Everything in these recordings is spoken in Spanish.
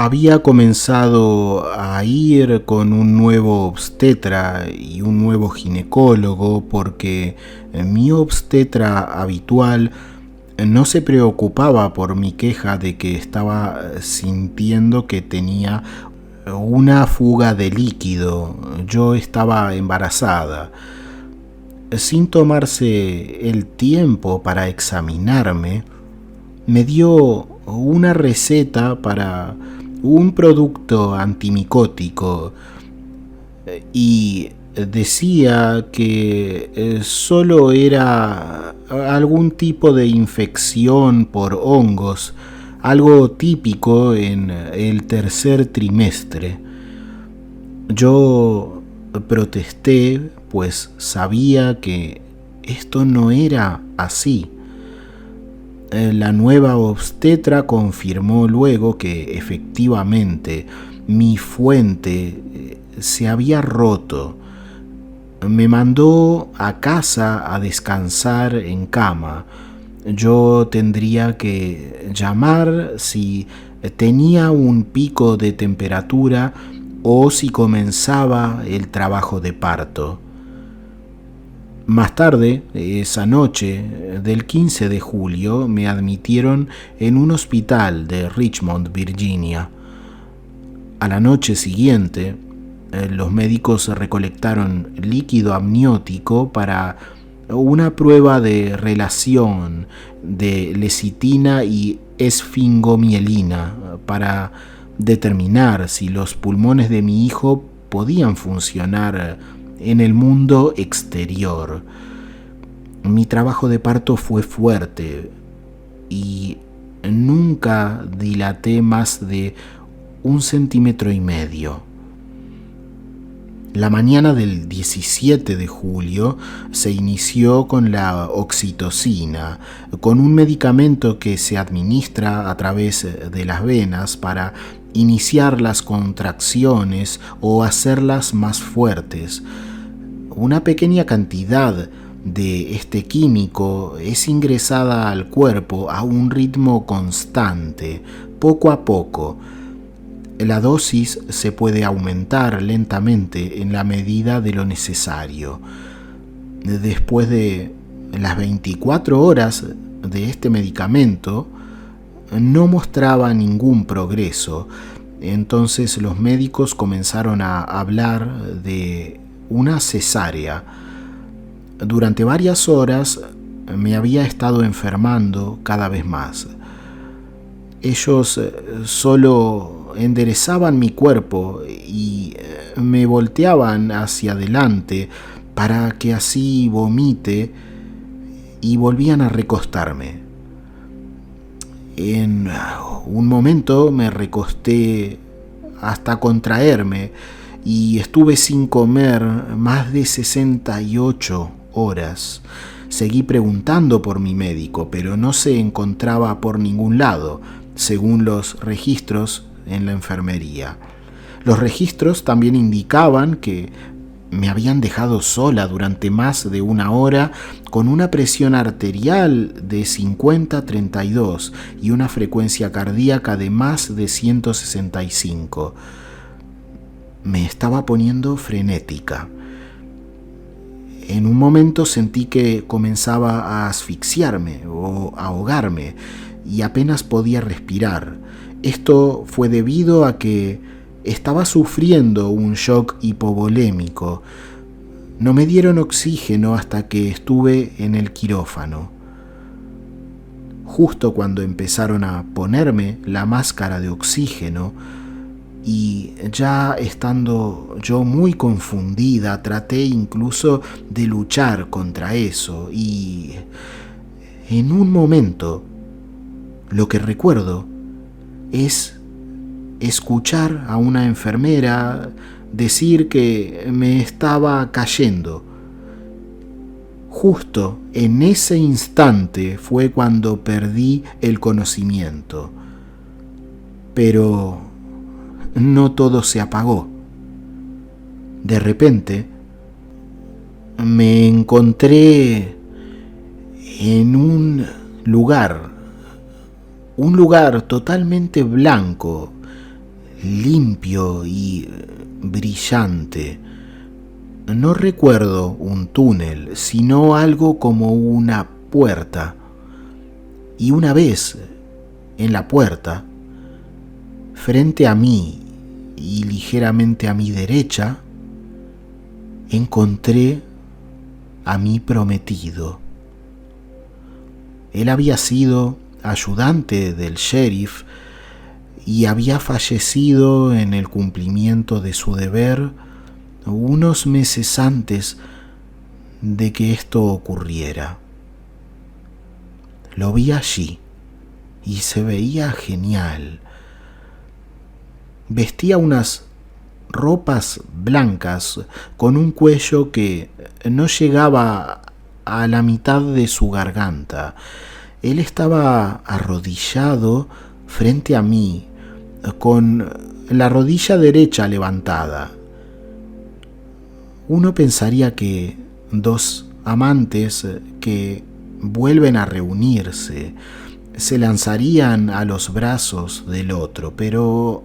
Había comenzado a ir con un nuevo obstetra y un nuevo ginecólogo porque mi obstetra habitual no se preocupaba por mi queja de que estaba sintiendo que tenía una fuga de líquido. Yo estaba embarazada. Sin tomarse el tiempo para examinarme, me dio una receta para un producto antimicótico y decía que solo era algún tipo de infección por hongos, algo típico en el tercer trimestre. Yo protesté, pues sabía que esto no era así. La nueva obstetra confirmó luego que efectivamente mi fuente se había roto. Me mandó a casa a descansar en cama. Yo tendría que llamar si tenía un pico de temperatura o si comenzaba el trabajo de parto. Más tarde, esa noche del 15 de julio, me admitieron en un hospital de Richmond, Virginia. A la noche siguiente, los médicos recolectaron líquido amniótico para una prueba de relación de lecitina y esfingomielina para determinar si los pulmones de mi hijo podían funcionar en el mundo exterior. Mi trabajo de parto fue fuerte y nunca dilaté más de 1,5 centímetros. La mañana del 17 de julio se inició con la oxitocina, con un medicamento que se administra a través de las venas para iniciar las contracciones o hacerlas más fuertes. Una pequeña cantidad de este químico es ingresada al cuerpo a un ritmo constante, poco a poco. La dosis se puede aumentar lentamente en la medida de lo necesario. Después de las 24 horas de este medicamento, no mostraba ningún progreso. Entonces los médicos comenzaron a hablar de una cesárea. Durante varias horas me había estado enfermando cada vez más. Ellos solo enderezaban mi cuerpo y me volteaban hacia adelante para que así vomite y volvían a recostarme. En un momento me recosté hasta contraerme y estuve sin comer más de 68 horas. Seguí preguntando por mi médico, pero no se encontraba por ningún lado, según los registros en la enfermería. Los registros también indicaban que me habían dejado sola durante más de 1 hora con una presión arterial de 50/32 y una frecuencia cardíaca de más de 165. Me estaba poniendo frenética. En un momento sentí que comenzaba a asfixiarme o ahogarme y apenas podía respirar. Esto fue debido a que estaba sufriendo un shock hipovolémico. No me dieron oxígeno hasta que estuve en el quirófano. Justo cuando empezaron a ponerme la máscara de oxígeno y ya estando yo muy confundida, traté incluso de luchar contra eso y en un momento lo que recuerdo es escuchar a una enfermera decir que me estaba cayendo. Justo en ese instante fue cuando perdí el conocimiento. Pero no todo se apagó. De repente me encontré en un lugar totalmente blanco, limpio y brillante. No recuerdo un túnel, sino algo como una puerta. Y una vez en la puerta, frente a mí y ligeramente a mi derecha, encontré a mi prometido. Él había sido ayudante del sheriff y había fallecido en el cumplimiento de su deber unos meses antes de que esto ocurriera. Lo vi allí y se veía genial. Vestía unas ropas blancas con un cuello que no llegaba a la mitad de su garganta. Él estaba arrodillado frente a mí, con la rodilla derecha levantada. Uno pensaría que dos amantes que vuelven a reunirse se lanzarían a los brazos del otro, pero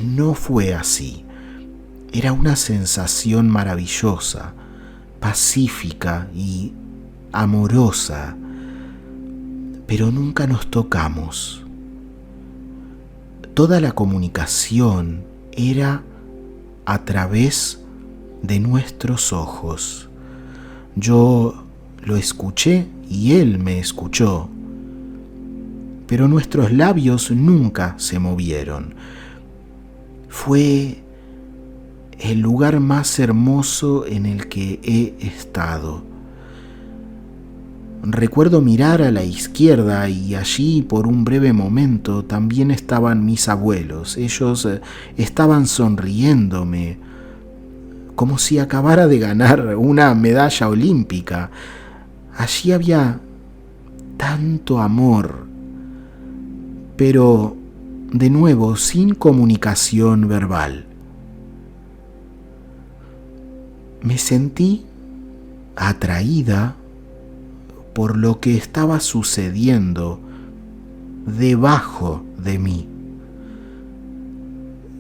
no fue así. Era una sensación maravillosa, pacífica y amorosa, pero nunca nos tocamos. Toda la comunicación era a través de nuestros ojos. Yo lo escuché y él me escuchó, pero nuestros labios nunca se movieron. Fue el lugar más hermoso en el que he estado. Recuerdo mirar a la izquierda y allí por un breve momento también estaban mis abuelos. Ellos estaban sonriéndome como si acabara de ganar una medalla olímpica. Allí había tanto amor, pero de nuevo sin comunicación verbal. Me sentí atraída por lo que estaba sucediendo debajo de mí.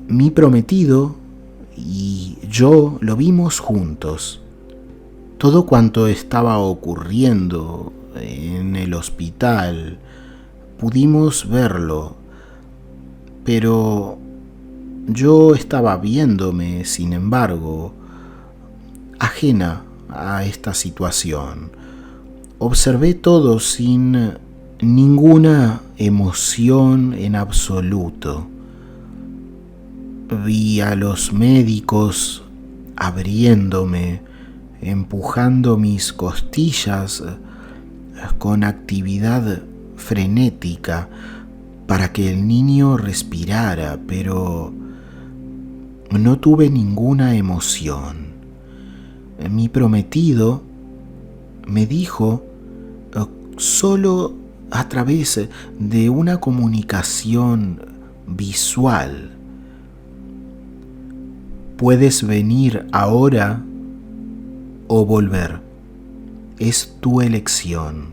Mi prometido y yo lo vimos juntos. Todo cuanto estaba ocurriendo en el hospital, pudimos verlo, pero yo estaba viéndome, sin embargo, ajena a esta situación. Observé todo sin ninguna emoción en absoluto. Vi a los médicos abriéndome, empujando mis costillas con actividad frenética para que el niño respirara, pero no tuve ninguna emoción. Mi prometido me dijo solo a través de una comunicación visual: puedes venir ahora o volver. Es tu elección.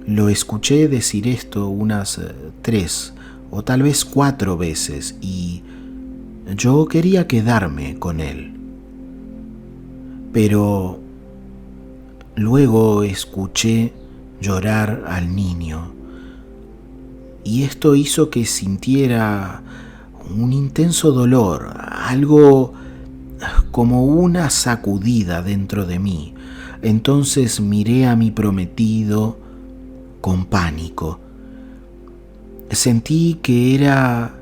Lo escuché decir esto unas 3 o tal vez 4 veces y yo quería quedarme con él. Pero luego escuché llorar al niño y esto hizo que sintiera un intenso dolor, algo como una sacudida dentro de mí. Entonces miré a mi prometido con pánico. Sentí que era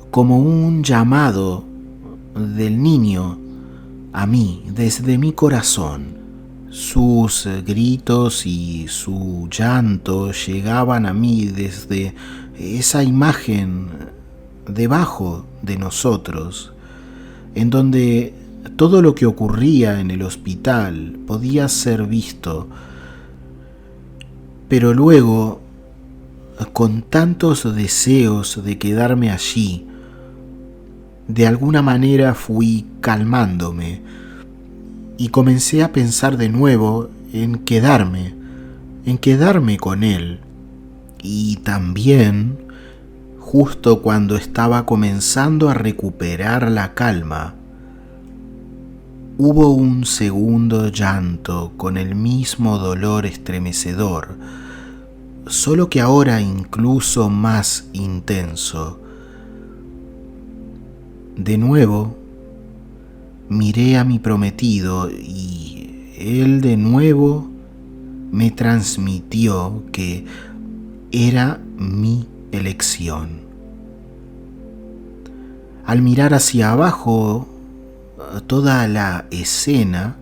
como un llamado del niño a mí desde mi corazón. Sus gritos y su llanto llegaban a mí desde esa imagen debajo de nosotros, en donde todo lo que ocurría en el hospital podía ser visto. Pero luego, con tantos deseos de quedarme allí, de alguna manera fui calmándome y comencé a pensar de nuevo en quedarme con él y también justo cuando estaba comenzando a recuperar la calma, hubo un segundo llanto con el mismo dolor estremecedor, solo que ahora incluso más intenso. De nuevo, miré a mi prometido y él de nuevo me transmitió que era mi elección. Al mirar hacia abajo toda la escena,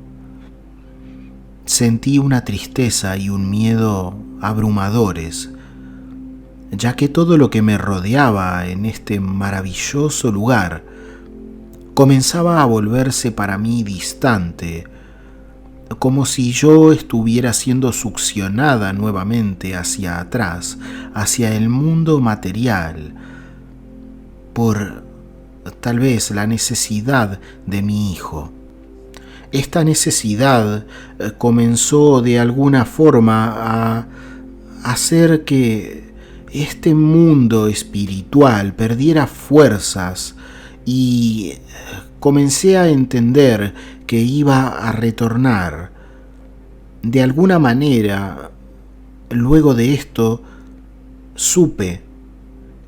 sentí una tristeza y un miedo abrumadores, ya que todo lo que me rodeaba en este maravilloso lugar comenzaba a volverse para mí distante, como si yo estuviera siendo succionada nuevamente hacia atrás, hacia el mundo material, por tal vez la necesidad de mi hijo. Esta necesidad comenzó de alguna forma a hacer que este mundo espiritual perdiera fuerzas y comencé a entender que iba a retornar. De alguna manera, luego de esto, supe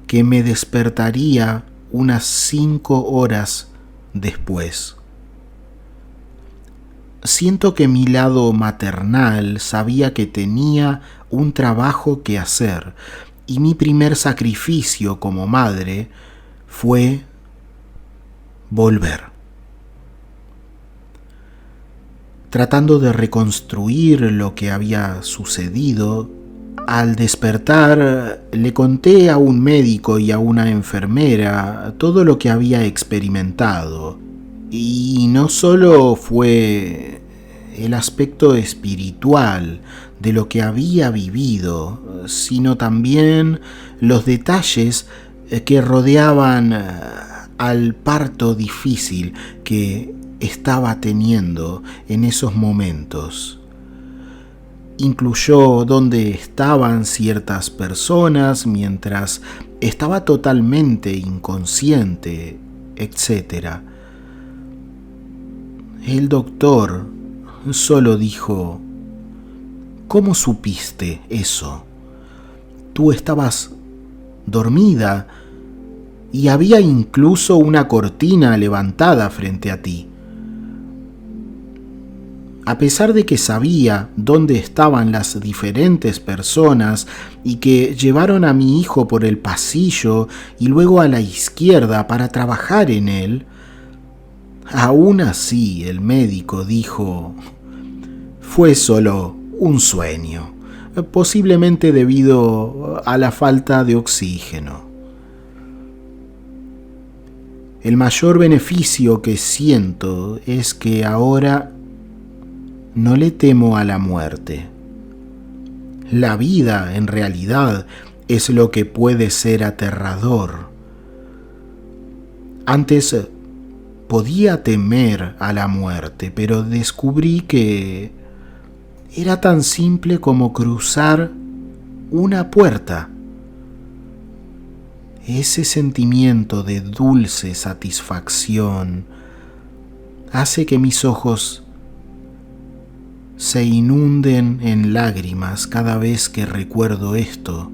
que me despertaría unas 5 horas después. Siento que mi lado maternal sabía que tenía un trabajo que hacer y mi primer sacrificio como madre fue volver. Tratando de reconstruir lo que había sucedido, al despertar le conté a un médico y a una enfermera todo lo que había experimentado. Y no solo fue el aspecto espiritual de lo que había vivido, sino también los detalles que rodeaban al parto difícil que estaba teniendo en esos momentos. Incluyó dónde estaban ciertas personas mientras estaba totalmente inconsciente, etc. El doctor solo dijo: ¿cómo supiste eso? Tú estabas dormida y había incluso una cortina levantada frente a ti. A pesar de que sabía dónde estaban las diferentes personas y que llevaron a mi hijo por el pasillo y luego a la izquierda para trabajar en él, aún así el médico dijo: fue solo un sueño, posiblemente debido a la falta de oxígeno. El mayor beneficio que siento es que ahora no le temo a la muerte. La vida, en realidad, es lo que puede ser aterrador. Antes podía temer a la muerte, pero descubrí que era tan simple como cruzar una puerta. Ese sentimiento de dulce satisfacción hace que mis ojos se inunden en lágrimas cada vez que recuerdo esto,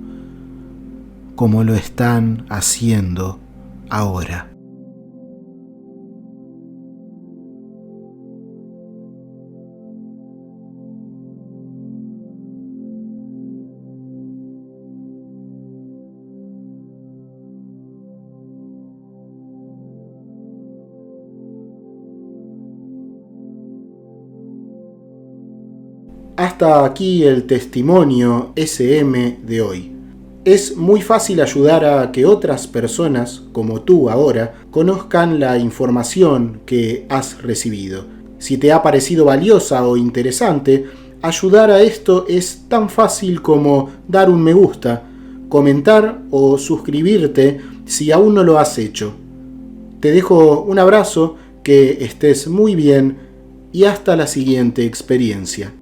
como lo están haciendo ahora. Hasta aquí el testimonio SM de hoy. Es muy fácil ayudar a que otras personas, como tú ahora, conozcan la información que has recibido. Si te ha parecido valiosa o interesante, ayudar a esto es tan fácil como dar un me gusta, comentar o suscribirte si aún no lo has hecho. Te dejo un abrazo, que estés muy bien y hasta la siguiente experiencia.